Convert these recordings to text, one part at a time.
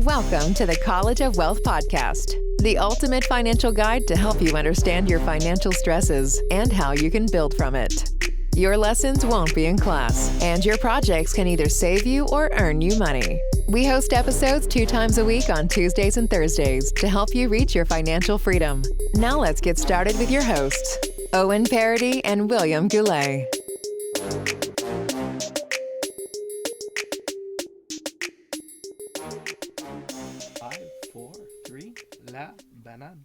Welcome to the College of Wealth podcast, the ultimate financial guide to help you understand your financial stresses and how you can build from it. Your lessons won't be in class, and your projects can either save you or earn you money. We host episodes 2 times a week on Tuesdays and Thursdays to help you reach your financial freedom. Now let's get started with your hosts, Owen, Paradis, and William Goulet. 5, 4, 3, la banane.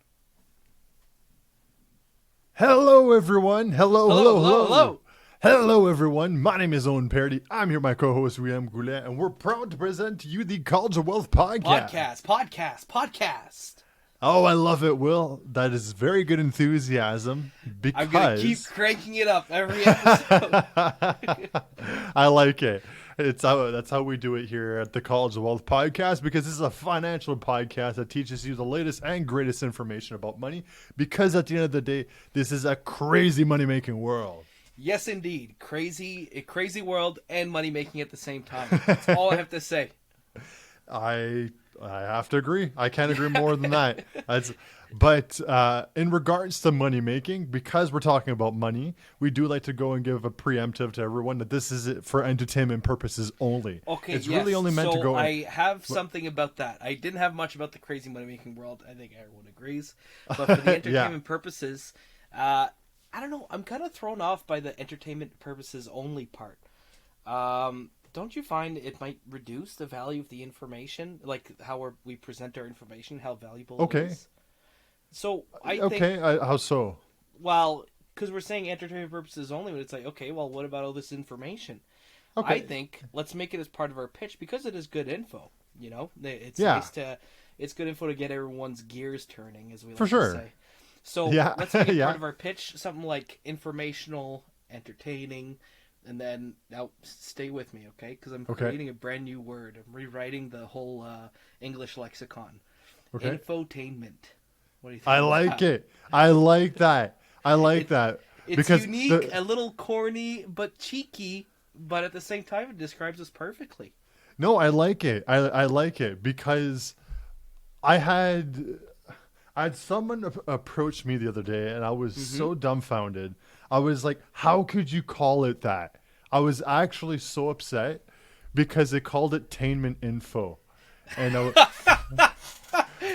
Hello, everyone. Hello. Hello, everyone. My name is Owen Paradis. I'm here with my co-host, William Goulet, and we're proud to present to you the College of Wealth podcast. Podcast. Oh, I love it, Will. That is very good enthusiasm because... I'm going to keep cranking it up every episode. I like it. That's how we do it here at the College of Wealth podcast, because this is a financial podcast that teaches you the latest and greatest information about money, because at the end of the day, this is a crazy money-making world. Yes, indeed. A crazy world and money making at the same time. That's all I have to say. I have to agree. I can't agree more than that. But in regards to money making, because we're talking about money, we do like to go and give a preemptive to everyone that this is for entertainment purposes only. Okay, it's yes. really only meant to go. I have something about that. I didn't have much about the crazy money making world. I think everyone agrees. But for the entertainment purposes, I don't know. I'm kind of thrown off by the entertainment purposes only part. Don't you find it might reduce the value of the information, like how we present our information, how valuable it is? So I think... Okay, how so? Well, because we're saying entertainment purposes only, but it's like, okay, well, what about all this information? Okay. I think let's make it as part of our pitch, because it is good info. You know, it's nice to... It's good info to get everyone's gears turning, as we like to say. So let's make it part of our pitch, something like informational, entertaining, and then now stay with me, okay? Because I'm creating a brand new word. I'm rewriting the whole English lexicon. Okay. Infotainment. What do you think? I like it. I like that. It's because unique, a little corny, but cheeky, but at the same time, it describes us perfectly. No, I like it. I like it because I had someone approach me the other day, and I was so dumbfounded. I was like, how could you call it that? I was actually so upset because they called it tainment info. And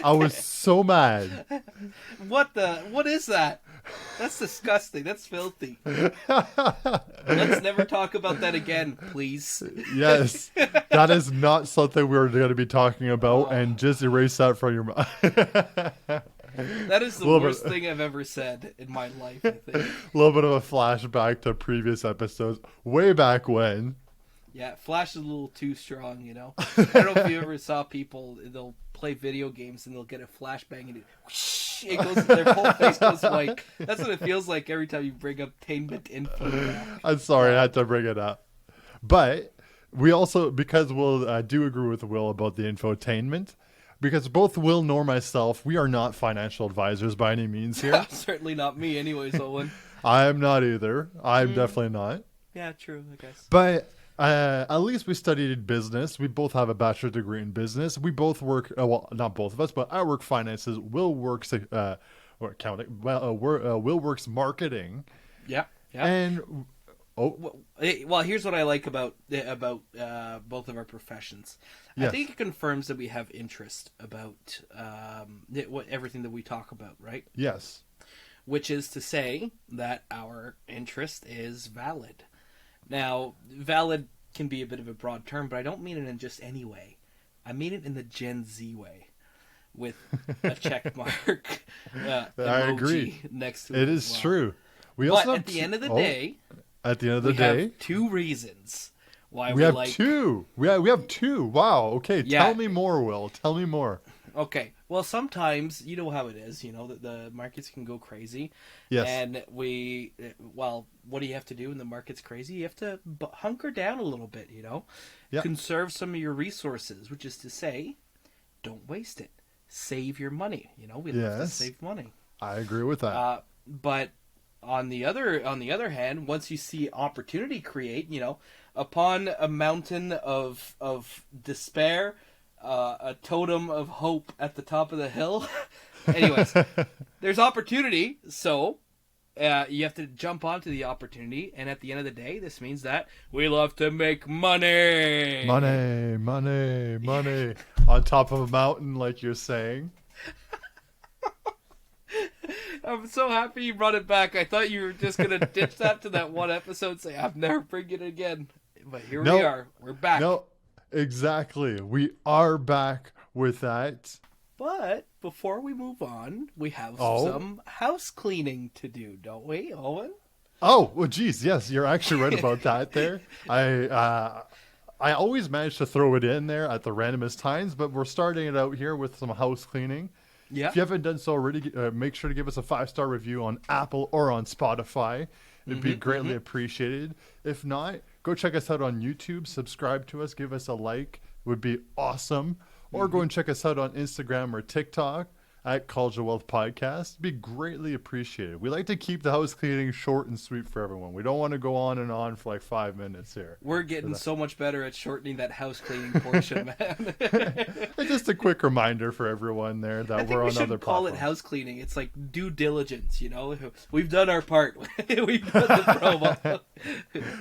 I was so mad. What is that? That's disgusting. That's filthy. Let's never talk about that again, please. Yes. That is not something we're going to be talking about, and just erase that from your mind. That is the worst thing I've ever said in my life, I think. A little bit of a flashback to previous episodes, way back when. Yeah, flash is a little too strong, you know? I don't know if you ever saw people, they'll play video games and they'll get a flashbang and it goes, their whole face goes white. That's what it feels like every time you bring up tainment info. I'm sorry, I had to bring it up. But we also, because I do agree with Will about the infotainment, because both Will nor myself, we are not financial advisors by any means here. Certainly not me anyways, Owen. I am not either. I'm definitely not. Yeah, true, I guess. But at least we studied business. We both have a bachelor's degree in business. We both work, well, not both of us, but I work finances. Will works accounting. Will works marketing. Yeah. And... Well, here's what I like about both of our professions. Yes. I think it confirms that we have interest about everything that we talk about, right? Yes. Which is to say that our interest is valid. Now, valid can be a bit of a broad term, but I don't mean it in just any way. I mean it in the Gen Z way, with a check mark emoji I agree. Next to it. It is true. But at the end of the day... At the end of the day, we have 2 reasons why we have 2. We have 2. Wow. Okay. Yeah. Tell me more, Will. Tell me more. Okay. Well, sometimes you know how it is. You know that the markets can go crazy. Yes. And what do you have to do when the market's crazy? You have to hunker down a little bit. You know, conserve some of your resources, which is to say, don't waste it. Save your money. You know, we love to save money. I agree with that. But on the other hand, once you see opportunity create, you know, upon a mountain of despair, a totem of hope at the top of the hill. Anyways, there's opportunity, so you have to jump onto the opportunity, and at the end of the day, this means that we love to make money. Money. On top of a mountain, like you're saying. I'm so happy you brought it back. I thought you were just going to ditch that to that one episode and say, I'm never bringing it again. But here we are. We're back. No, exactly. We are back with that. But before we move on, we have some house cleaning to do, don't we, Owen? Oh, well, geez, yes, you're actually right about that there. I always manage to throw it in there at the randomest times, but we're starting it out here with some house cleaning. Yeah. If you haven't done so already, make sure to give us a 5-star review on Apple or on Spotify. It'd be greatly appreciated. If not, go check us out on YouTube. Subscribe to us. Give us a like. Would be awesome. Or go and check us out on Instagram or TikTok at Culture Wealth Podcast. It'd be greatly appreciated. We like to keep the house cleaning short and sweet for everyone. We don't want to go on and on for like 5 minutes here. We're getting so much better at shortening that house cleaning portion, man. And just a quick reminder for everyone there that we're on other platforms. Call it house cleaning. It's like due diligence, you know? We've done our part. We've done the promo.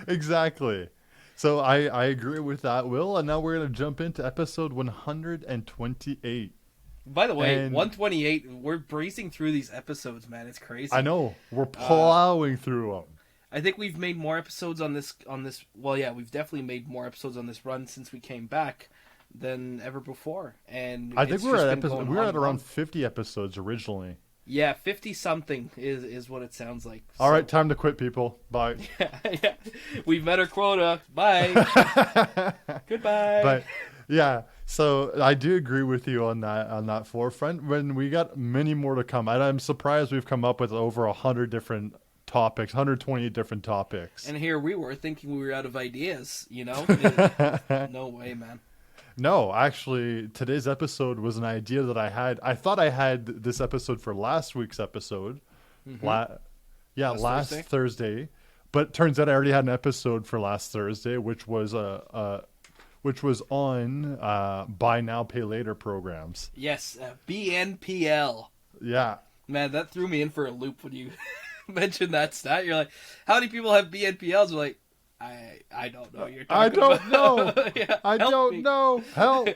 Exactly. So I agree with that, Will. And now we're going to jump into episode 128. By the way, 128, we're breezing through these episodes, man. It's crazy. I know. We're plowing through them. I think we've made more episodes on this. Well, yeah, we've definitely made more episodes on this run since we came back than ever before. And I think we're at around 50 episodes originally. Yeah, 50-something is what it sounds like. All right, time to quit, people. Bye. Yeah. We've met our quota. Bye. Goodbye. But yeah, so I do agree with you on that forefront. When we got many more to come, and I'm surprised we've come up with over 100 different topics, 128 different topics. And here we were thinking we were out of ideas, you know? No way, man. No, actually, today's episode was an idea that I had. I thought I had this episode for last week's episode. Last Thursday. But it turns out I already had an episode for last Thursday, which was on buy now, pay later programs. Yes, BNPL. Yeah. Man, that threw me in for a loop when you mentioned that stat. You're like, how many people have BNPLs? We're like, I don't know. I don't know. Yeah, I don't know. Help.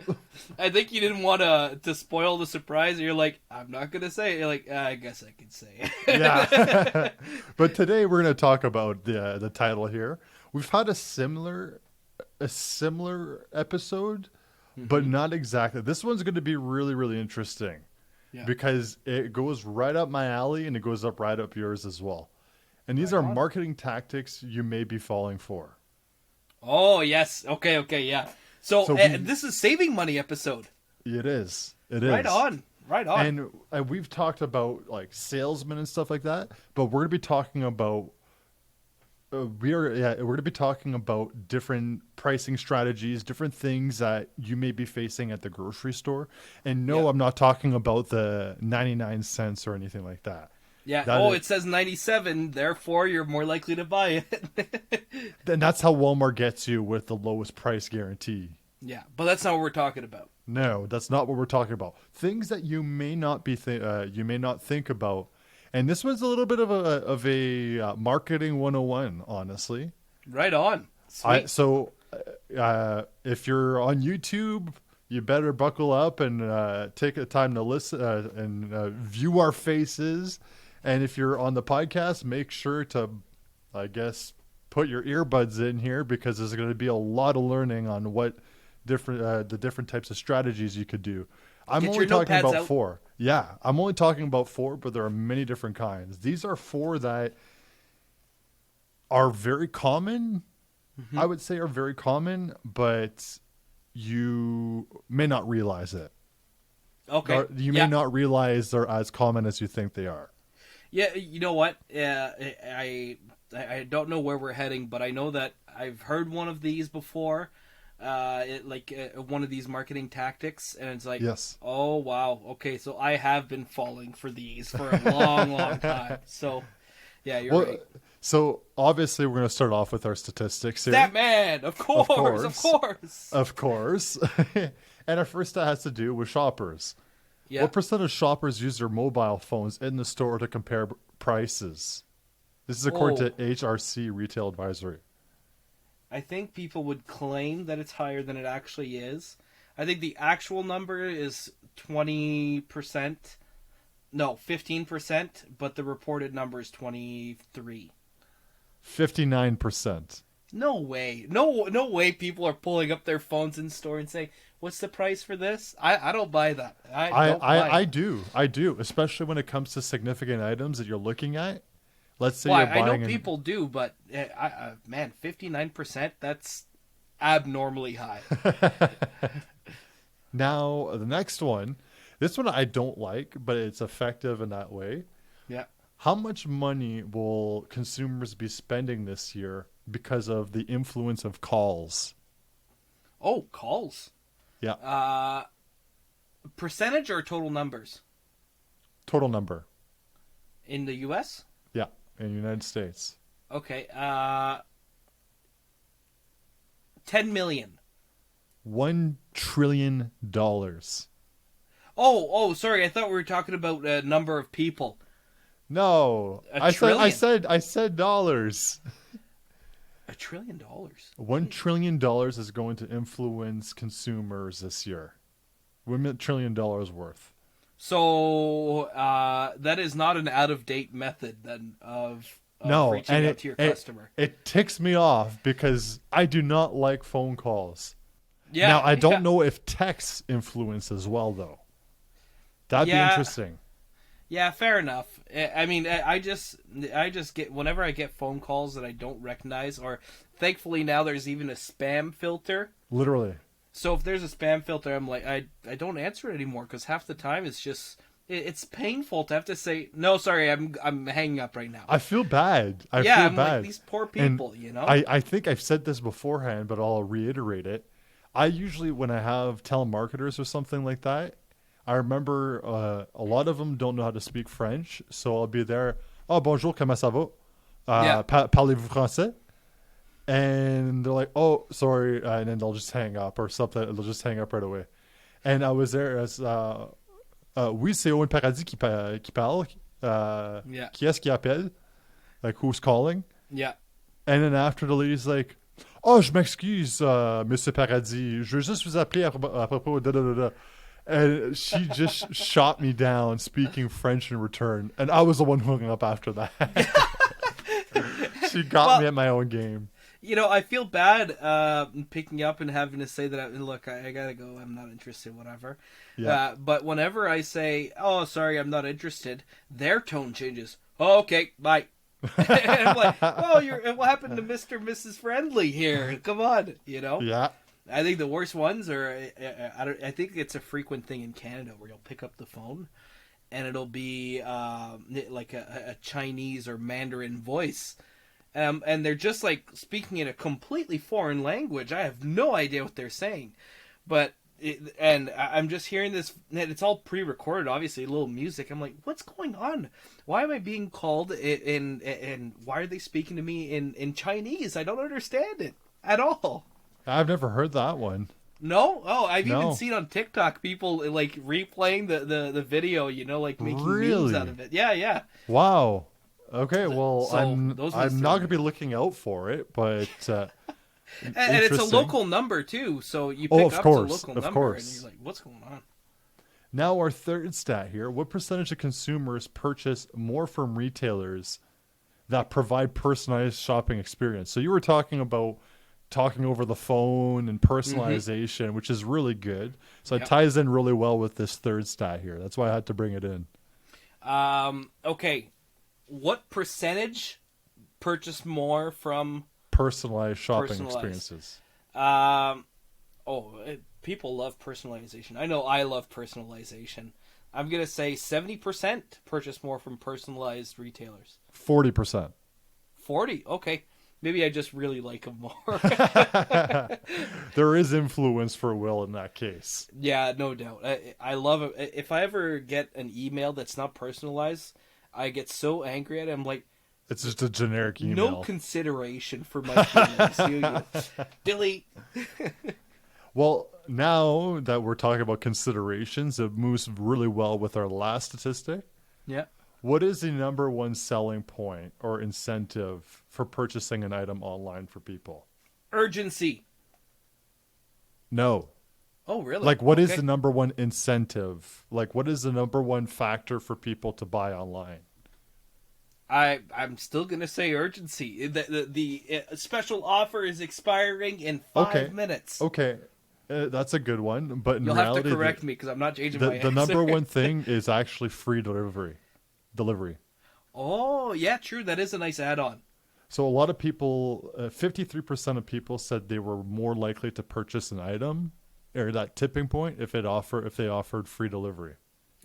I think you didn't want to spoil the surprise. You're like, I'm not going to say it. You're like, I guess I can say it. Yeah. But today we're going to talk about the title here. We've had a similar episode, but not exactly. This one's going to be really, really interesting because it goes right up my alley and it goes up right up yours as well. And these are marketing tactics you may be falling for. Oh, yes. Okay, yeah. So this is saving money episode. It is. Right on. And we've talked about like salesmen and stuff like that, but we're going to be talking about we're going to be talking about different pricing strategies, different things that you may be facing at the grocery store. And no, I'm not talking about the 99 cents or anything like that. Yeah. It says 97, therefore you're more likely to buy it. And that's how Walmart gets you with the lowest price guarantee. Yeah, but that's not what we're talking about. No, that's not what we're talking about. Things that you may not be you may not think about. And this one's a little bit of a marketing 101, honestly. Right on. Sweet. If you're on YouTube, you better buckle up and take the time to listen and view our faces. And if you're on the podcast, make sure to, I guess, put your earbuds in here because there's going to be a lot of learning on what the different types of strategies you could do. I'm only talking about 4. Yeah, I'm only talking about 4, but there are many different kinds. These are 4 that are very common. Mm-hmm. I would say are very common, but you may not realize it. Okay. Or you may not realize they're as common as you think they are. Yeah, you know what? I don't know where we're heading, but I know that I've heard one of these before. One of these marketing tactics, and it's like, yes. Oh wow, okay, so I have been falling for these for a long time. So, yeah, you're right. So obviously, we're going to start off with our statistics here. That man, of course. And our first stat has to do with shoppers. Yeah. What percent of shoppers use their mobile phones in the store to compare prices? This is according to HRC Retail Advisory. I think people would claim that it's higher than it actually is. I think the actual number is 20%. No, 15%, but the reported number is 23. 59%. No way. No way people are pulling up their phones in store and saying, "What's the price for this?" I don't buy that. I do, especially when it comes to significant items that you're looking at. Let's say you're buying. I know people do, but man, 59%, that's abnormally high. Now, the next one. This one I don't like, but it's effective in that way. Yeah. How much money will consumers be spending this year because of the influence of calls? Oh, calls. Yeah. Percentage or total numbers? Total number. In the U.S.? Yeah, in the United States. Okay. 10 million. $1 trillion. Oh, sorry. I thought we were talking about a number of people. No, I said dollars. $1 trillion. $1 trillion is going to influence consumers this year. $1 trillion worth. So that is not an out-of-date method then of reaching out to your customer. It ticks me off because I do not like phone calls. Yeah. Now I don't know if text influence as well though. That'd be interesting. Yeah, fair enough. I mean, I just get whenever I get phone calls that I don't recognize, or thankfully now there's even a spam filter. Literally. So if there's a spam filter, I'm like, I don't answer it anymore because half the time it's painful to have to say no. Sorry, I'm hanging up right now. I feel bad. I feel bad. Like these poor people. And you know. I think I've said this beforehand, but I'll reiterate it. I usually, when I have telemarketers or something like that, I remember a lot of them don't know how to speak French, so I'll be there. Oh, bonjour, comment ça va? Parlez-vous français? And they're like, oh, sorry, and then they'll just hang up or something. They'll just hang up right away. And I was there as, oui, c'est Owen Paradis qui parle. Qui est-ce qui appelle? Like, who's calling? Yeah. And then after the lady's like, oh, je m'excuse, Monsieur Paradis. Je veux juste vous appeler à propos de... And she just shot me down speaking French in return. And I was the one hooking up after that. She got me at my own game. You know, I feel bad picking up and having to say that, look, I got to go. I'm not interested, whatever. Yeah. But whenever I say, oh, sorry, I'm not interested, their tone changes. Oh, okay, bye. And I'm like, oh, what happened to Mr. and Mrs. Friendly here? Come on, you know? Yeah. I think the worst ones are, I think it's a frequent thing in Canada where you'll pick up the phone and it'll be like a Chinese or Mandarin voice. And they're just like speaking in a completely foreign language. I have no idea what they're saying. And I'm just hearing this, it's all pre-recorded, obviously, a little music. I'm like, what's going on? Why am I being called and why are they speaking to me in Chinese? I don't understand it at all. I've never heard that one. No? Oh, I've even seen on TikTok people like replaying the video, you know, like making memes out of it. Yeah. Wow. Okay, well, so I'm not going to be looking out for it, but and it's a local number too, so you pick up the local number and you're like, what's going on? Now our third stat here, what percentage of consumers purchase more from retailers that provide personalized shopping experience? So you were talking about talking over the phone and personalization, which is really good. So it ties in really well with this third stat here. That's why I had to bring it in. Okay. What percentage purchase more from personalized shopping experiences? People love personalization. I know I love personalization. I'm going to say 70% purchase more from personalized retailers. 40%. 40? Okay. Maybe I just really like them more. There is influence for Will in that case. Yeah, no doubt. I love it. If I ever get an email that's not personalized, I get so angry at it. I'm like, it's just a generic email. No consideration for my feelings. Delete. Well, now that we're talking about considerations, it moves really well with our last statistic. Yeah. What is the number one selling point or incentive for purchasing an item online for people? Urgency. No. Oh, really? Like, what is the number one incentive? Like, what is the number one factor for people to buy online? I'm still going to say urgency. The special offer is expiring in 5 minutes. Okay. That's a good one. But in You'll reality, have to correct me because I'm not changing my answer. The number one thing is actually free delivery. Oh, yeah, true. That is a nice add-on. So a lot of people, 53% of people said they were more likely to purchase an item or that tipping point if they offered free delivery.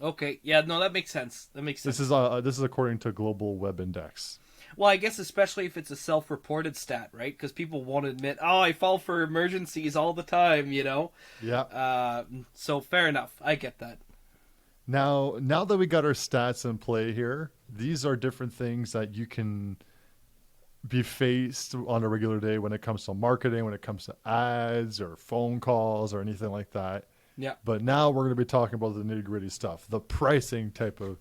Okay, yeah, no, that makes sense. This is according to Global Web Index. Well, I guess especially if it's a self-reported stat, right? Because people won't admit, oh, I fall for emergencies all the time, you know? Yeah. So fair enough. I get that. Now that we got our stats in play here, these are different things that you can be faced on a regular day when it comes to marketing, when it comes to ads or phone calls or anything like that. Yeah. But now we're going to be talking about the nitty-gritty stuff, the pricing type of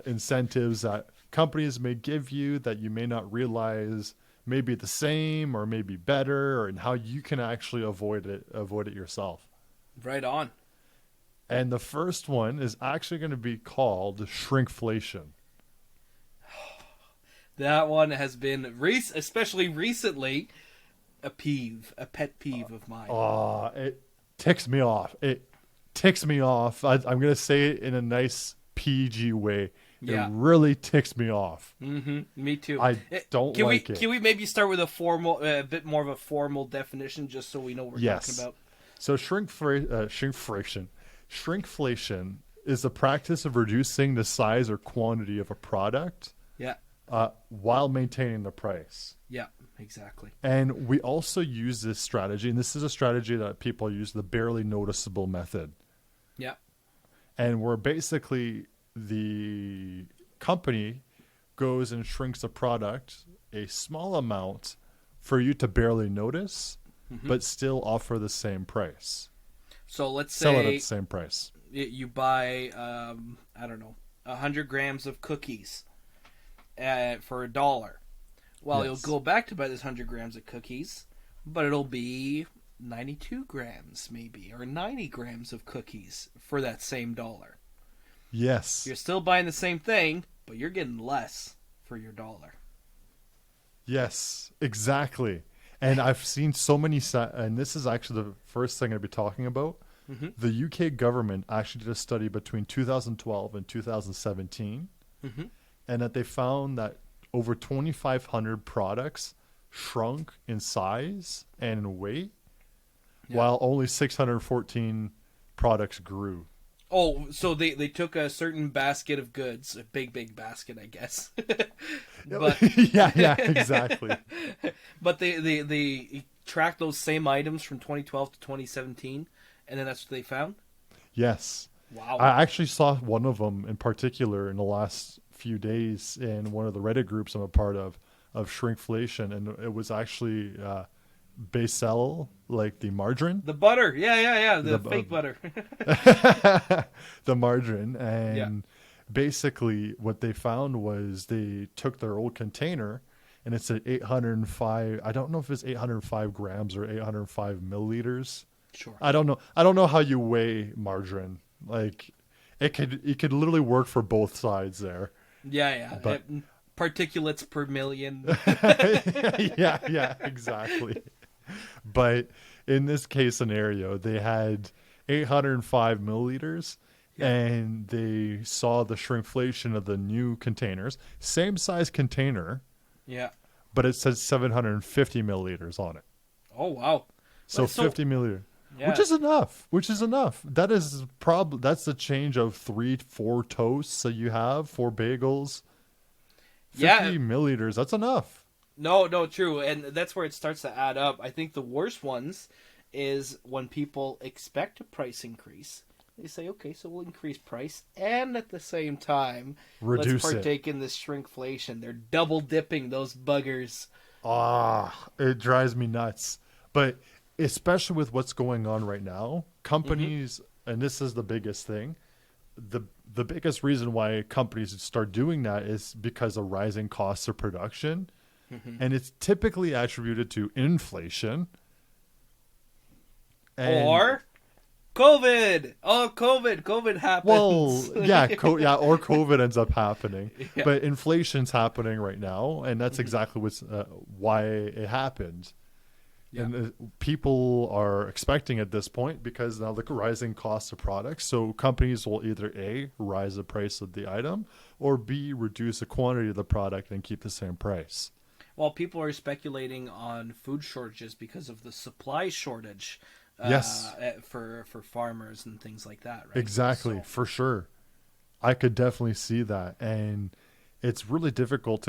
incentives that companies may give you that you may not realize may be the same or may be better, and how you can actually avoid it yourself. Right on. And the first one is actually going to be called shrinkflation. That one has been, especially recently, a pet peeve of mine. It ticks me off. I'm going to say it in a nice PG way. Yeah. It really ticks me off. Mm-hmm. Me too. I don't like it. Can we maybe start with a bit more of a formal definition, just so we know what we're talking about? So shrinkflation is the practice of reducing the size or quantity of a product. Yeah. While maintaining the price. Yeah, exactly. And we also use this strategy, and this is a strategy that people use, the barely noticeable method. Yeah. And where basically the company goes and shrinks a product a small amount for you to barely notice, but still offer the same price. So let's say... Sell it at the same price. You buy, 100 grams of cookies for $1. Well, You'll go back to buy this 100 grams of cookies, but it'll be 92 grams maybe, or 90 grams of cookies for that same $1. Yes. You're still buying the same thing, but you're getting less for your $1. Yes, exactly. And I've seen so many, and this is actually the first thing I'm going to be talking about. Mm-hmm. The UK government actually did a study between 2012 and 2017, and that they found that over 2,500 products shrunk in size and in weight, while only 614 products grew. Oh, so they took a certain basket of goods, a big basket, I guess. But yeah, exactly. But they tracked those same items from 2012 to 2017, and then that's what they found? Yes. Wow. I actually saw one of them in particular in the last few days in one of the Reddit groups I'm a part of shrinkflation, and it was actually Basel, like the margarine. The butter. Yeah. The fake butter. The margarine. And basically what they found was they took their old container, and it's at 805. I don't know if it's 805 grams or 805 milliliters. Sure. I don't know how you weigh margarine. Like it could literally work for both sides there. Yeah. But, particulates per million. yeah, exactly. But in this case scenario, they had 805 milliliters, and they saw the shrinkflation of the new containers. Same size container. Yeah. But it says 750 milliliters on it. Oh, wow. So 50 milliliters. Yeah. Which is enough. That's the change of 3-4 toasts that you have, 4 bagels. 50 milliliters, that's enough. No, true. And that's where it starts to add up. I think the worst ones is when people expect a price increase. They say, okay, so we'll increase price, and at the same time, let's partake in this shrinkflation. They're double dipping those buggers. It drives me nuts. But especially with what's going on right now, companies, and this is the biggest thing, the biggest reason why companies start doing that is because of rising costs of production. And it's typically attributed to inflation. Or COVID. Oh, COVID happens. Well, yeah, or COVID ends up happening. Yeah. But inflation's happening right now, and that's exactly why it happened. Yeah. And people are expecting at this point, because now the rising costs of products. So companies will either A, rise the price of the item, or B, reduce the quantity of the product and keep the same price. Well, people are speculating on food shortages because of the supply shortage. Yes. For farmers and things like that, right? Exactly, for sure. I could definitely see that. And it's really difficult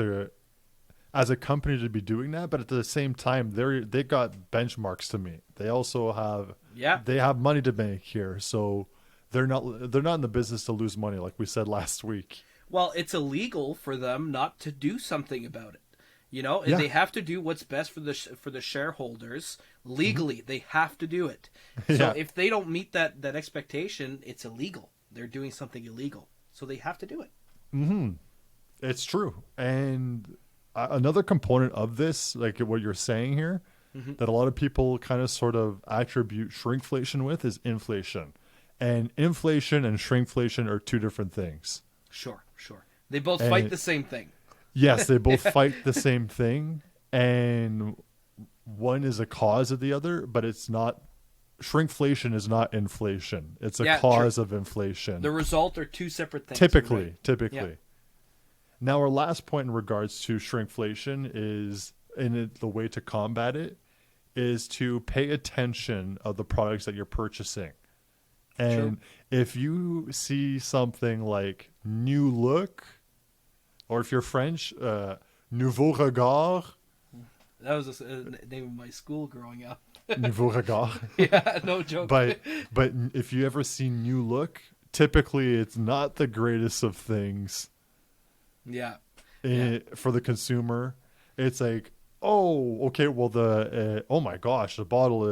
as a company to be doing that, but at the same time, they got benchmarks to meet. They also have money to make here, so they're not in the business to lose money, like we said last week. Well, it's illegal for them not to do something about it. You know, they have to do what's best for the shareholders legally. They have to do it. So if they don't meet that expectation, it's illegal. They're doing something illegal, so they have to do it. It's true. And another component of this, like what you're saying here, that a lot of people kind of sort of attribute shrinkflation with, is inflation. And inflation and shrinkflation are two different things. Sure. They both fight the same thing. Yes, they both fight the same thing, and one is a cause of the other, but it's not. Shrinkflation is not inflation. It's a cause of inflation. The result are two separate things. Typically. Yeah. Now, our last point in regards to shrinkflation is, the way to combat it is to pay attention of the products that you're purchasing. And if you see something like new look, or if you're French, nouveau regard. That was the name of my school growing up. Nouveau regard. Yeah, no joke. But if you ever see new look, typically it's not the greatest of things. Yeah. For the consumer, it's like, oh, okay, well oh my gosh, the bottle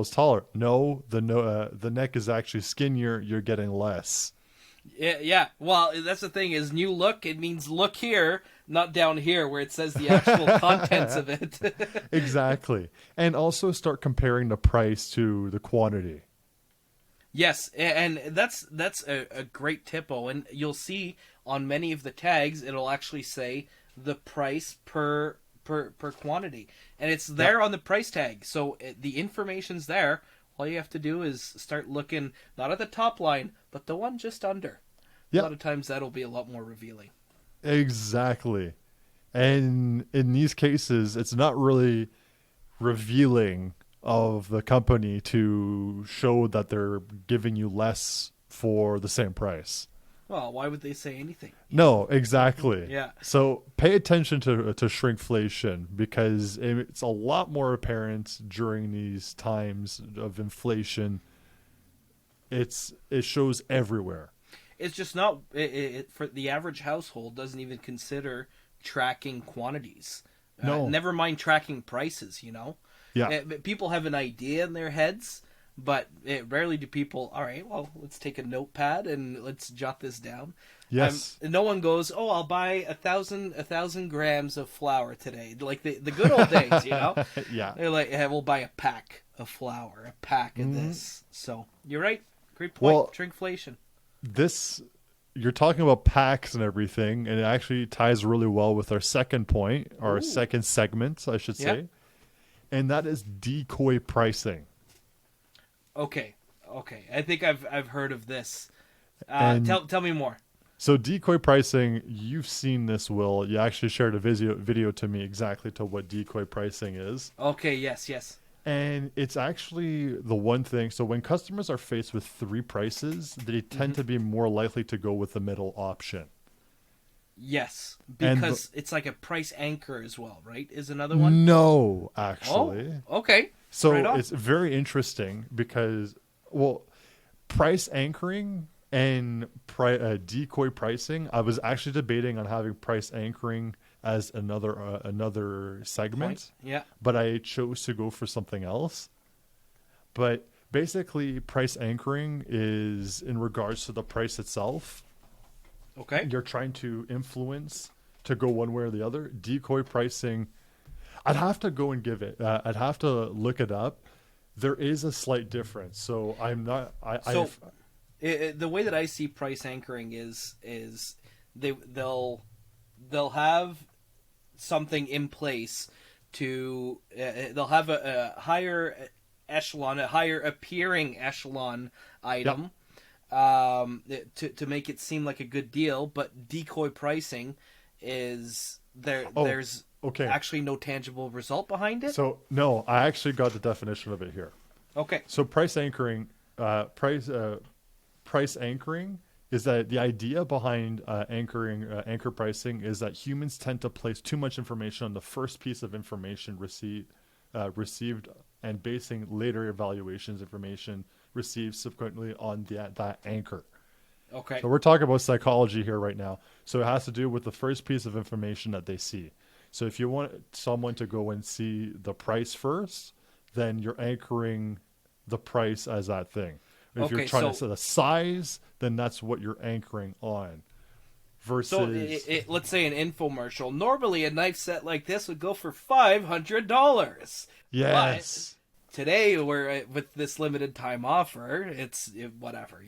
is taller. No, the neck is actually skinnier. You're getting less. Yeah. Well, that's the thing, is new look. It means look here, not down here where it says the actual contents of it. Exactly. And also start comparing the price to the quantity. Yes, and that's a great tip, Owen. You'll see on many of the tags, it'll actually say the price per quantity. And it's there on the price tag. So the information's there. All you have to do is start looking, not at the top line, but the one just under. Yep. A lot of times that'll be a lot more revealing. Exactly. And in these cases, it's not really revealing of the company to show that they're giving you less for the same price. Well, why would they say anything? No, exactly. Yeah. So pay attention to shrinkflation, because it's a lot more apparent during these times of inflation. It shows everywhere. It's just not for the average household doesn't even consider tracking quantities. No. Never mind tracking prices, you know? Yeah. People have an idea in their heads, but rarely do people, all right, well, let's take a notepad and let's jot this down. Yes. No one goes, oh, I'll buy 1,000 grams of flour today. Like the good old days, you know? Yeah. They're like, hey, we'll buy a pack of flour, a pack of this. So you're right. Great point. Well, shrinkflation. You're talking about packs and everything, and it actually ties really well with our second point, or our second segment, I should say. And that is decoy pricing. Okay. I think I've heard of this. Tell me more. So decoy pricing, you've seen this, Will. You actually shared a video to me exactly to what decoy pricing is. Okay, yes. And it's actually the one thing. So when customers are faced with three prices, they tend to be more likely to go with the middle option. Yes, because it's like a price anchor as well, right? Is another one? No, actually. Oh, okay. So it's very interesting because, price anchoring and decoy pricing, I was actually debating on having price anchoring as another segment. Yeah. But I chose to go for something else. But basically, price anchoring is in regards to the price itself. Okay. You're trying to influence to go one way or the other. Decoy pricing, I'd have to go and give it. I'd have to look it up. There is a slight difference. So I'm not. The way that I see price anchoring is they'll have something in place to they'll have a higher echelon, a higher appearing echelon item, to make it seem like a good deal. But decoy pricing is there's actually no tangible result behind it. So no, I actually got the definition of it here. Okay. So price anchoring, price anchoring is that the idea behind anchor pricing is that humans tend to place too much information on the first piece of information received and basing later evaluations information received subsequently on that anchor. Okay. So we're talking about psychology here right now. So it has to do with the first piece of information that they see. So if you want someone to go and see the price first, then you're anchoring the price as that thing. If you're trying to set a size, then that's what you're anchoring on. Versus, so let's say an infomercial. Normally, a knife set like this would go for $500. Yes. But today, we're with this limited time offer. It's whatever,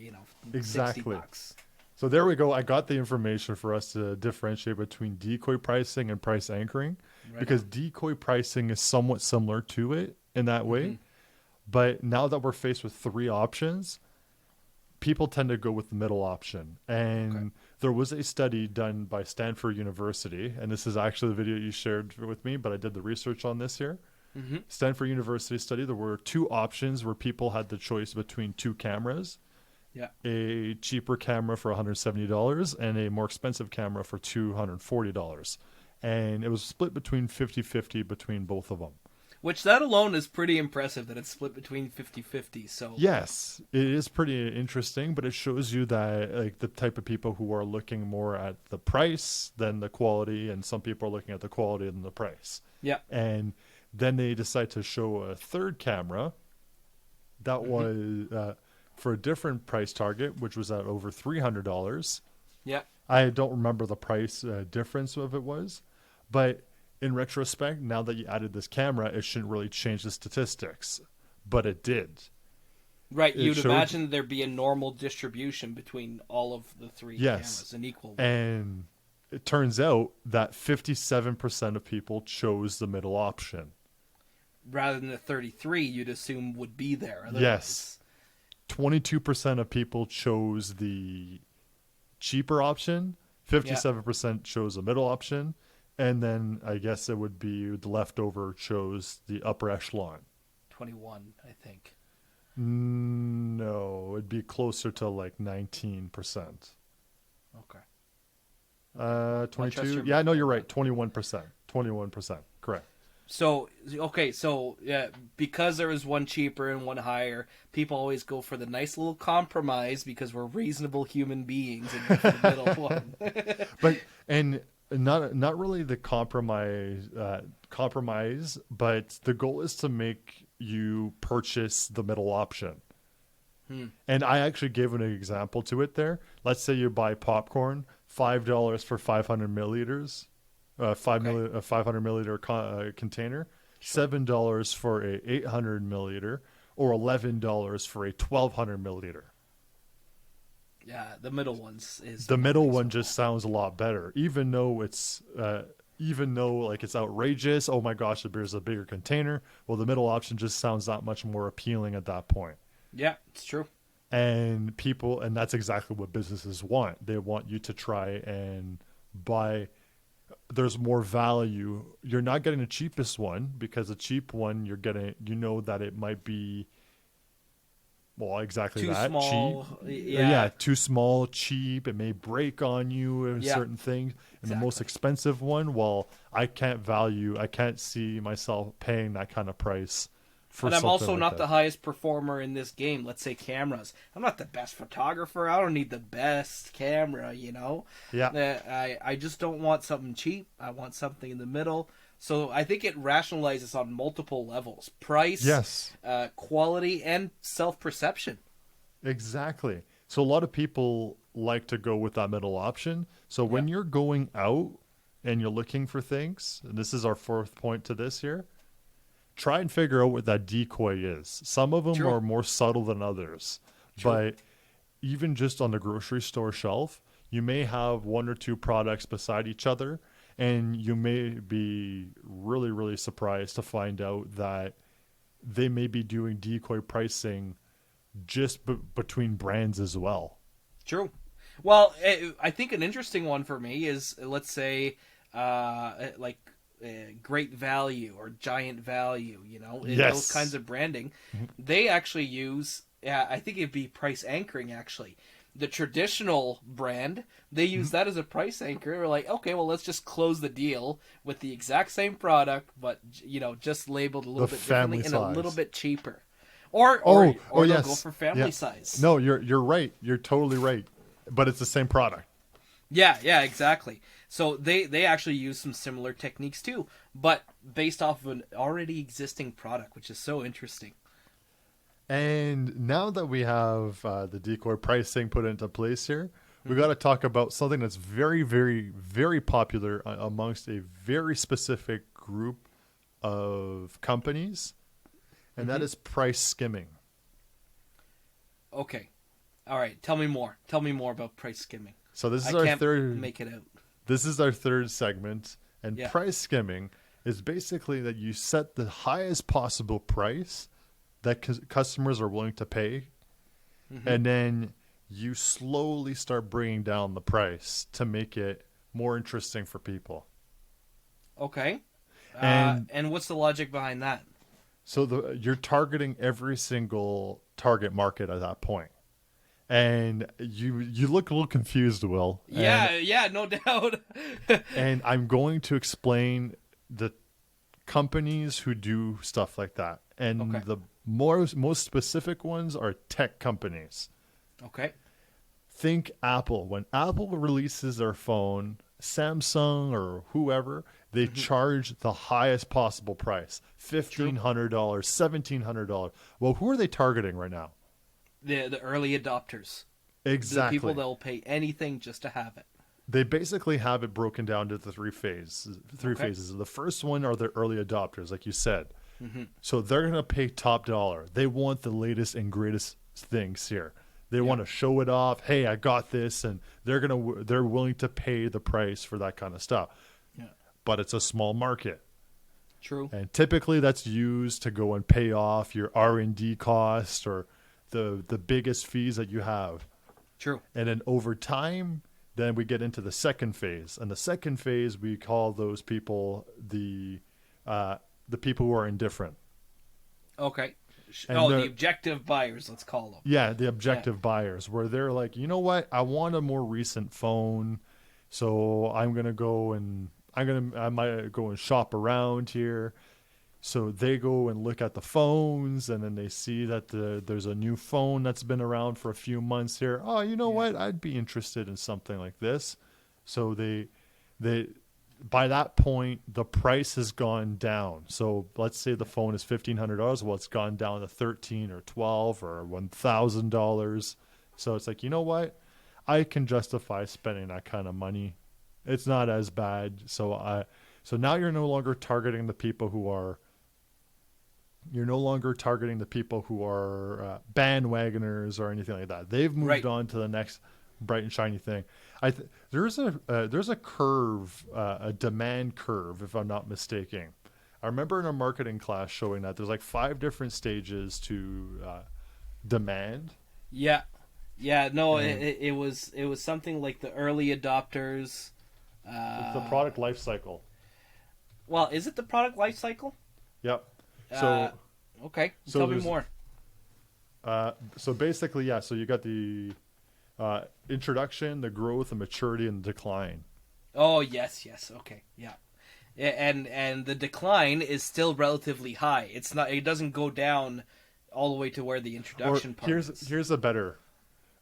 exactly. $60. So there we go. I got the information for us to differentiate between decoy pricing and price anchoring, because decoy pricing is somewhat similar to it in that way. Mm-hmm. But now that we're faced with three options, people tend to go with the middle option. And there was a study done by Stanford University, and this is actually the video you shared with me, but I did the research on this here. Mm-hmm. Stanford University study, there were two options where people had the choice between two cameras. Yeah. A cheaper camera for $170 and a more expensive camera for $240. And it was split between 50-50 between both of them. Which that alone is pretty impressive that it's split between 50-50. So yes, it is pretty interesting, but it shows you that like the type of people who are looking more at the price than the quality, and some people are looking at the quality than the price. Yeah. And then they decide to show a third camera that was for a different price target, which was at over $300. Yeah. I don't remember the price difference of it was, but in retrospect, now that you added this camera, it shouldn't really change the statistics, but it did. Right, you'd imagine there'd be a normal distribution between all of the three cameras, an equal one. And it turns out that 57% of people chose the middle option. Rather than the 33 you'd assume would be there. Otherwise. Yes. 22% of people chose the cheaper option. 57% chose the middle option. And then I guess it would be the leftover chose the upper echelon. 21, I think. No, it'd be closer to like 19%. Okay. 22. Yeah, no, you're right. 21%. 21%. Correct. So, because there was one cheaper and one higher, people always go for the nice little compromise because we're reasonable human beings and go for the middle one. But not really the compromise, but the goal is to make you purchase the middle option. And I actually gave an example to it there. Let's say you buy popcorn, $5 for 500 milliliters, 500 milliliter container, $7 for a 800 milliliter, or $11 for a 1200 milliliter. Yeah, the middle ones is the middle one just sounds a lot better, even though it's like it's outrageous. Oh my gosh, the beer's a bigger container. Well, the middle option just sounds that much more appealing at that point. Yeah, it's true. And that's exactly what businesses want. They want you to try and buy. There's more value. You're not getting the cheapest one, because the cheap one you're getting, that it might be. Well, exactly too that. Small, cheap. Yeah, too small, cheap. It may break on you in certain things. And the most expensive one, well, I can't see myself paying that kind of price And I'm also not the highest performer in this game. Let's say cameras. I'm not the best photographer. I don't need the best camera, you know? Yeah. I just don't want something cheap. I want something in the middle. So I think it rationalizes on multiple levels. Price, yes, quality, and self-perception. Exactly. So a lot of people like to go with that middle option. So when you're going out and you're looking for things, and this is our fourth point to this here, try and figure out what that decoy is. Some of them are more subtle than others. But even just on the grocery store shelf, you may have one or two products beside each other, and you may be really, really surprised to find out that they may be doing decoy pricing just between brands as well. True. Well, I think an interesting one for me is, let's say, Great Value or Giant Value, you know, those kinds of branding. They actually use, I think it'd be price anchoring, actually. The traditional brand, they use that as a price anchor. We're like, okay, well, let's just close the deal with the exact same product, but, you know, just labeled a little bit differently and a little bit cheaper. Or they'll go for family size. No, you're right. You're totally right. But it's the same product. Yeah, exactly. So they actually use some similar techniques too, but based off of an already existing product, which is so interesting. And now that we have the decoy pricing put into place here, we got to talk about something that's very, very, very popular amongst a very specific group of companies, and that is price skimming. Okay. All right. Tell me more. Tell me more about price skimming. So this is our third. Make it out. This is our third segment, and price skimming is basically that you set the highest possible price that customers are willing to pay, and then you slowly start bringing down the price to make it more interesting for people. Okay. And what's the logic behind that? So you're targeting every single target market at that point. And you look a little confused, Will. Yeah, no doubt. And I'm going to explain the companies who do stuff like that. And the most specific ones are tech companies. Okay. Think Apple. When Apple releases their phone, Samsung or whoever, they charge the highest possible price. $1,500, $1,700. Well, who are they targeting right now? The early adopters. Exactly. The people that will pay anything just to have it. They basically have it broken down to the three phases. The first one are the early adopters, like you said. So they're going to pay top dollar. They want the latest and greatest things here. They want to show it off. Hey, I got this, and they're willing to pay the price for that kind of stuff. Yeah. But it's a small market. True. And typically that's used to go and pay off your R&D cost or the biggest fees that you have. True. And then over time, then we get into the second phase. And the second phase, we call those people the people who are indifferent. Okay. The objective buyers, let's call them. Yeah, the objective buyers, where they're like, you know what? I want a more recent phone, so I might go and shop around here. So they go and look at the phones, and then they see that there's a new phone that's been around for a few months here. Oh, you know what? I'd be interested in something like this. So they by that point, the price has gone down. So let's say the phone is $1,500. Well, it's gone down to $13 or $12 or $1,000. So it's like, you know what? I can justify spending that kind of money. It's not as bad. So now you're no longer targeting the people who are bandwagoners or anything like that. They've moved on to the next bright and shiny thing. There's a curve, a demand curve, if I'm not mistaken. I remember in a marketing class showing that there's like 5 different stages to demand. Yeah. No, it was something like the early adopters. It's the product life cycle. Well, is it the product life cycle? Yep. So okay. Tell me more. So basically, so you got the introduction, the growth, the maturity, and the decline. Oh, yes. Okay. Yeah. and the decline is still relatively high. It doesn't go down all the way to where the introduction part is. Here's a better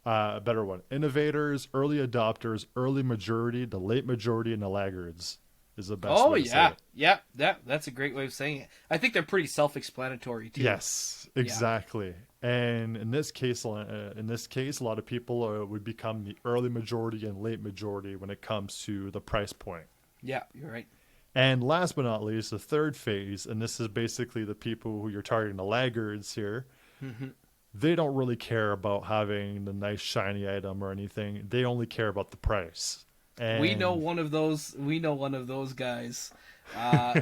one. Innovators, early adopters, early majority, the late majority, and the laggards is the best way to say it. Yeah, that's a great way of saying it. I think they're pretty self-explanatory too. Yes, exactly. Yeah. And in this case, a lot of people would become the early majority and late majority when it comes to the price point. Yeah, you're right. And last but not least, the third phase, and this is basically the people who you're targeting, the laggards here. Mm-hmm. They don't really care about having the nice shiny item or anything. They only care about the price. And we know one of those guys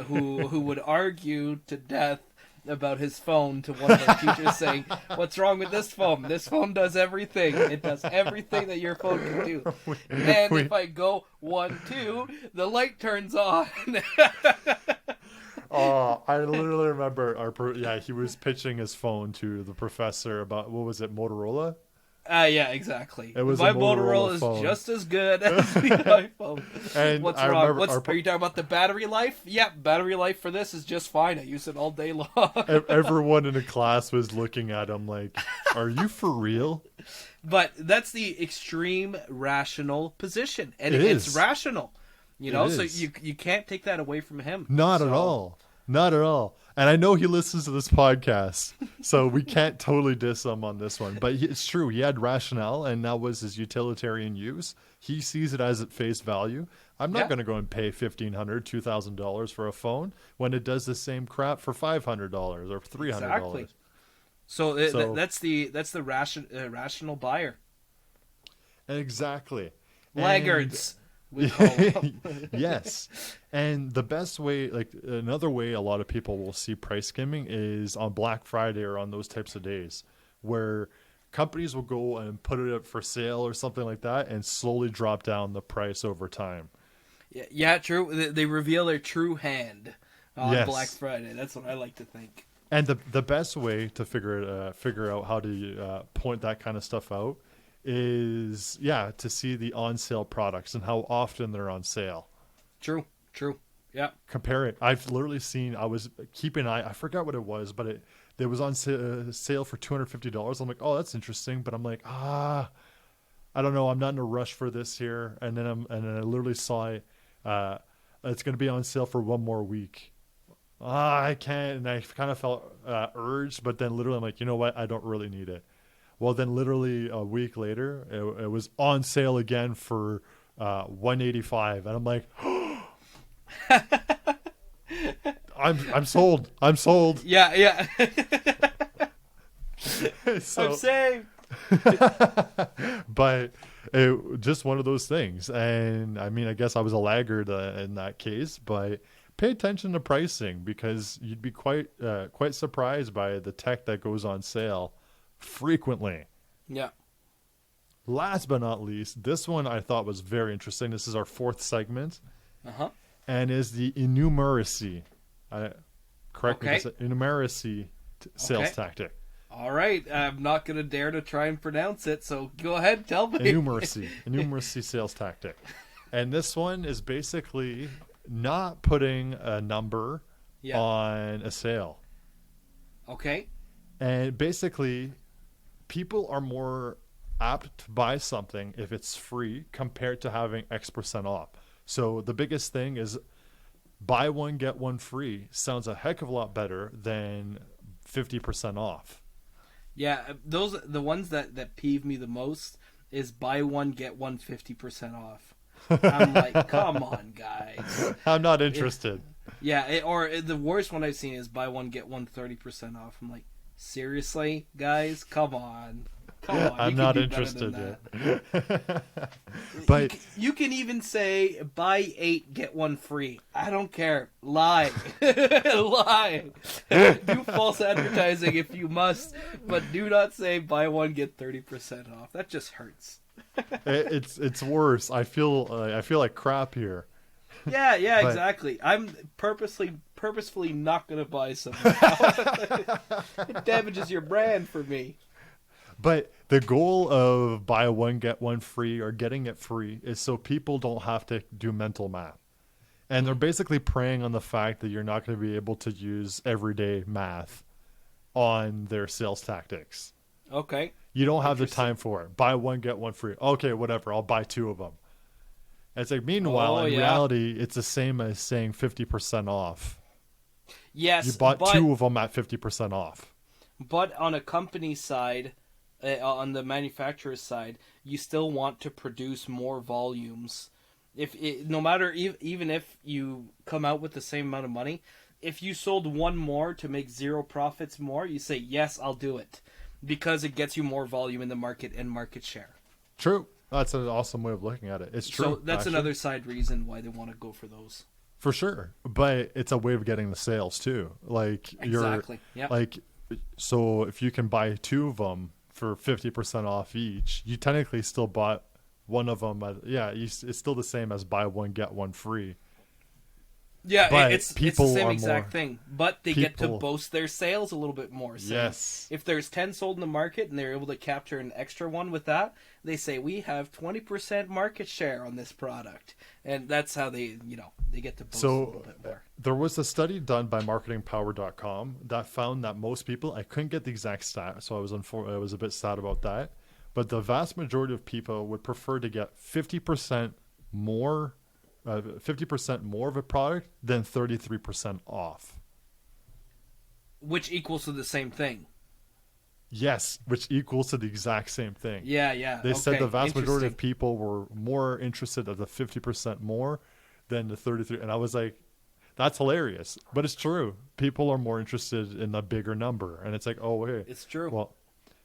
who would argue to death about his phone to one of the teachers, saying, "What's wrong with this phone? This phone does everything. It does everything that your phone can do. And if I go 1, 2, the light turns on." Oh, I literally remember he was pitching his phone to the professor about, what was it, Motorola? Yeah, exactly. It was my Motorola phone. Is just as good as the iPhone. And what's wrong? Are you talking about the battery life? Yeah, battery life for this is just fine. I use it all day long. Everyone in the class was looking at him like, "Are you for real?" But that's the extreme rational position, and it's rational. So you can't take that away from him. Not at all. Not at all. And I know he listens to this podcast, so we can't totally diss him on this one. But it's true. He had rationale, and that was his utilitarian use. He sees it as at face value. I'm not going to go and pay $1,500, $2,000 for a phone when it does the same crap for $500 or $300. Exactly. So that's the rational buyer. Exactly. Laggards. We call them. Yes. And the best way, like another way a lot of people will see price skimming is on Black Friday or on those types of days where companies will go and put it up for sale or something like that and slowly drop down the price over time. Yeah, true. They reveal their true hand on Black Friday. That's what I like to think. And the best way to figure out how to point that kind of stuff out is to see the on sale products and how often they're on sale. True. Yeah. Compare it. I've literally seen. I was keeping an eye. I forgot what it was, but it was on sale for $250. I'm like, oh, that's interesting. But I'm like, I don't know. I'm not in a rush for this here. And then I literally saw it. It's going to be on sale for one more week. I can't. And I kind of felt urged, but then literally I'm like, you know what? I don't really need it. Well, then literally a week later, it was on sale again for $185, and I'm like, I'm sold. I'm sold. Yeah. So, I'm saved. But just one of those things, and I mean, I guess I was a laggard in that case, but pay attention to pricing because you'd be quite surprised by the tech that goes on sale frequently. Yeah. Last but not least, this one I thought was very interesting. This is our fourth segment. Uh-huh. And is the innumeracy. Correct me. Innumeracy sales tactic. All right. I'm not going to dare to try and pronounce it, so go ahead, tell me. Innumeracy sales tactic. And this one is basically not putting a number on a sale. Okay. And basically, people are more apt to buy something if it's free compared to having X% off. So the biggest thing is buy one, get one free sounds a heck of a lot better than 50% off. Yeah, the ones that peeve me the most is buy one, get one 50% off. I'm like, come on, guys. I'm not interested. Or the worst one I've seen is buy one, get one 30% off. I'm like, seriously, guys? Come on. I'm not interested yet. But you can even say buy 8, get one free. I don't care. Lie. Lie. Do false advertising if you must, but do not say buy one, get 30% off. That just hurts. It's worse. I feel like crap here. Yeah, exactly. I'm purposefully not going to buy something. It damages your brand for me. But the goal of buy one, get one free or getting it free is so people don't have to do mental math. And they're basically preying on the fact that you're not going to be able to use everyday math on their sales tactics. Okay. You don't have the time for it. Buy one, get one free. Okay, whatever. I'll buy 2 of them. And it's like, meanwhile, in reality, it's the same as saying 50% off. Yes. You bought 2 of them at 50% off. But on a company side, on the manufacturer's side, you still want to produce more volumes. No matter, even if you come out with the same amount of money, if you sold one more to make 0 profits more, you say, yes, I'll do it. Because it gets you more volume in the market and market share. True. That's an awesome way of looking at it. It's true. So that's another side reason why they want to go for those. For sure. But it's a way of getting the sales too. Like exactly. Yeah. Like, so if you can buy 2 of them for 50% off each, you technically still bought one of them. It's still the same as buy one, get one free. Yeah, but it's the same exact thing, but they get to boast their sales a little bit more. So yes. If there's 10 sold in the market and they're able to capture an extra one with that, they say, we have 20% market share on this product. And that's how they get to boast a little bit more. There was a study done by marketingpower.com that found that most people, I couldn't get the exact stat, so I was a bit sad about that, but the vast majority of people would prefer to get 50% more of a product than 33% off. Which equals to the same thing. Yes, which equals to the exact same thing. Yeah. They said the vast majority of people were more interested in the 50% more than the 33%. And I was like, that's hilarious. But it's true. People are more interested in the bigger number. And it's like, oh, wait. It's true. Well,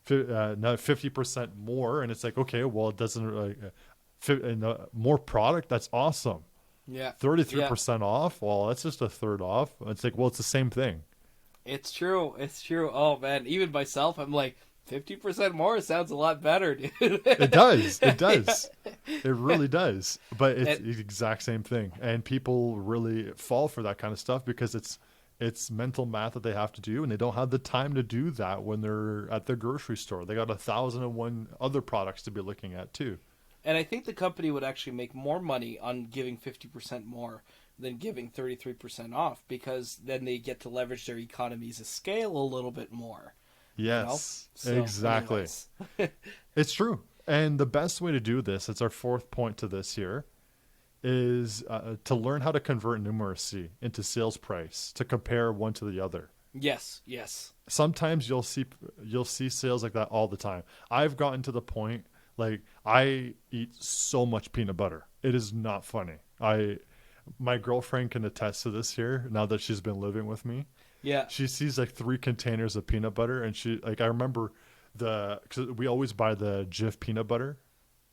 now 50% more. And it's like, okay, well, it doesn't more product. That's awesome. Yeah. 33% off. Well, that's just a third off. It's like, well, it's the same thing. It's true. Oh man, even myself, I'm like, 50% more sounds a lot better, dude. It does. It really does. But it's the exact same thing, and people really fall for that kind of stuff because it's mental math that they have to do, and they don't have the time to do that when they're at their grocery store. They got 1,001 other products to be looking at too. And I think the company would actually make more money on giving 50% more than giving 33% off, because then they get to leverage their economies of scale a little bit more. Yes, exactly. It's true. And the best way to do this, it's our 4th point to this here, is to learn how to convert numeracy into sales price to compare one to the other. Yes. Sometimes you'll see sales like that all the time. I've gotten to the point, like, I eat so much peanut butter. It is not funny. My girlfriend can attest to this here now that she's been living with me. Yeah. She sees like 3 containers of peanut butter, and I remember because we always buy the Jif peanut butter.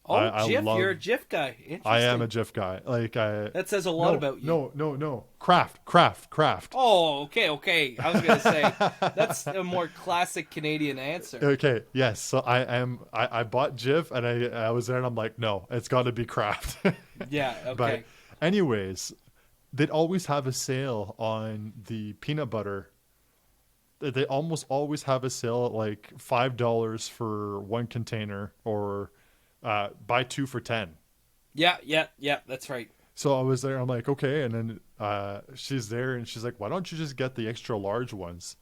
Oh, Jif, you're a Jif guy. Interesting. I am a Jif guy. That says a lot about you. No. Kraft. Oh, okay. I was gonna say that's a more classic Canadian answer. Okay, yes. So I bought Jif, and I was there, and I'm like, no, it's got to be Kraft. Yeah. Okay. But anyways, they'd always have a sale on the peanut butter. They almost always have a sale at like $5 for 1 container, or buy 2 for 10. Yeah, that's right. So I was there, I'm like, okay. And then she's there, and she's like, why don't you just get the extra large ones?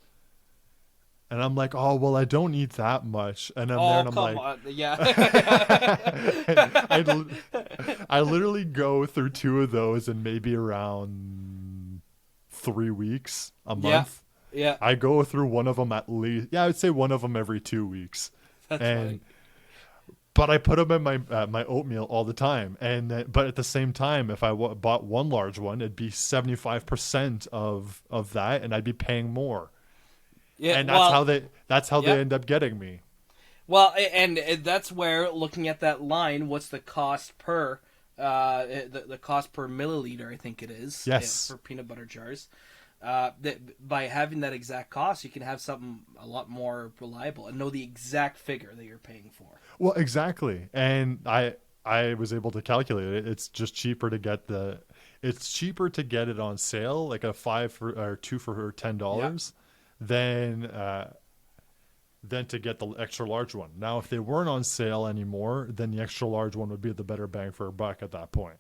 And I'm like, oh, well, I don't eat that much. And I'm there, and I'm like, on. Yeah. I literally go through 2 of those in maybe around 3 weeks, a month. Yeah. I go through one of them at least. Yeah, I would say one of them every 2 weeks. That's funny. But I put them in my oatmeal all the time. But at the same time, if I bought one large one, it'd be 75% of that, and I'd be paying more. Yeah, and that's how they end up getting me. Well, and that's where, looking at that line, what's the cost per the cost per milliliter? I think it is. Yes. For peanut butter jars. By having that exact cost, you can have something a lot more reliable and know the exact figure that you're paying for. Well, exactly, and I was able to calculate it. It's just cheaper to get it on sale, like a 5 or 2 for $10. Than to get the extra large one. Now, if they weren't on sale anymore, then the extra large one would be the better bang for a buck at that point.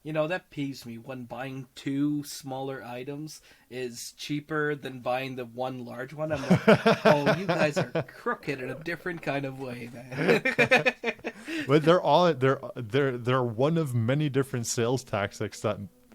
You know, that peeves me when buying 2 smaller items is cheaper than buying the 1 large one. I'm like, oh, you guys are crooked in a different kind of way, man. But they're one of many different sales tactics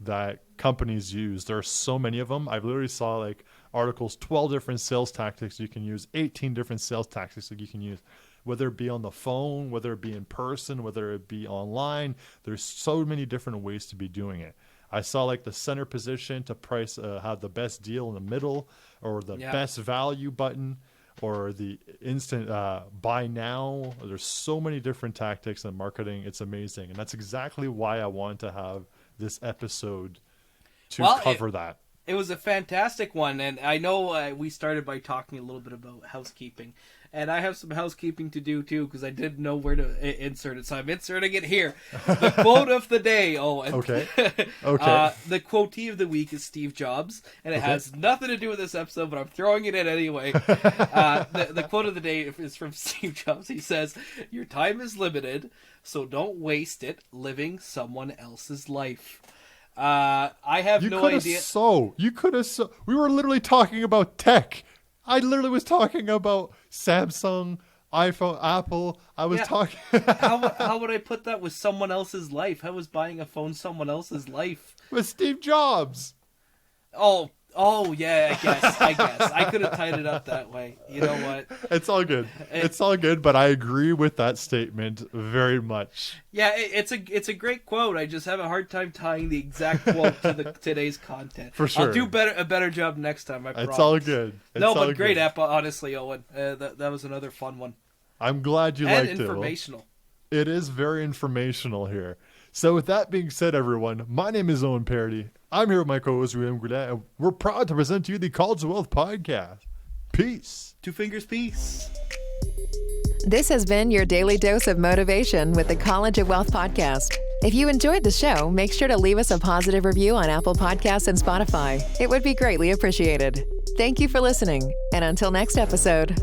that companies use. There are so many of them. I've literally saw like articles, 12 different sales tactics you can use, 18 different sales tactics that you can use. Whether it be on the phone, whether it be in person, whether it be online, there's so many different ways to be doing it. I saw like the center position to price, have the best deal in the middle, or the best value button, or the instant buy now. There's so many different tactics in marketing. It's amazing. And that's exactly why I wanted to have this episode to cover that. It was a fantastic one. And I know we started by talking a little bit about housekeeping. And I have some housekeeping to do, too, because I didn't know where to insert it. So I'm inserting it here. The quote of the day, Owen. Okay. The quotee of the week is Steve Jobs. And it has nothing to do with this episode, but I'm throwing it in anyway. The quote of the day is from Steve Jobs. He says, "Your time is limited, so don't waste it living someone else's life." I have no idea. You could have we were literally talking about tech. I literally was talking about Samsung, iPhone, Apple. I was talking. How would I put that with someone else's life? How was buying a phone someone else's life? With Steve Jobs. Oh yeah, I guess. I could have tied it up that way. You know what? It's all good. It's all good, but I agree with that statement very much. Yeah, it's a great quote. I just have a hard time tying the exact quote to today's content. For sure. I'll do a better job next time, I promise. It's all good. Great app, honestly, Owen. That was another fun one. I'm glad you liked it. And informational. It is very informational here. So with that being said, everyone, my name is Owen Paradis. I'm here with my co-host, Goulet, and we're proud to present to you the College of Wealth podcast. Peace. 2 fingers, peace. This has been your daily dose of motivation with the College of Wealth podcast. If you enjoyed the show, make sure to leave us a positive review on Apple Podcasts and Spotify. It would be greatly appreciated. Thank you for listening, and until next episode.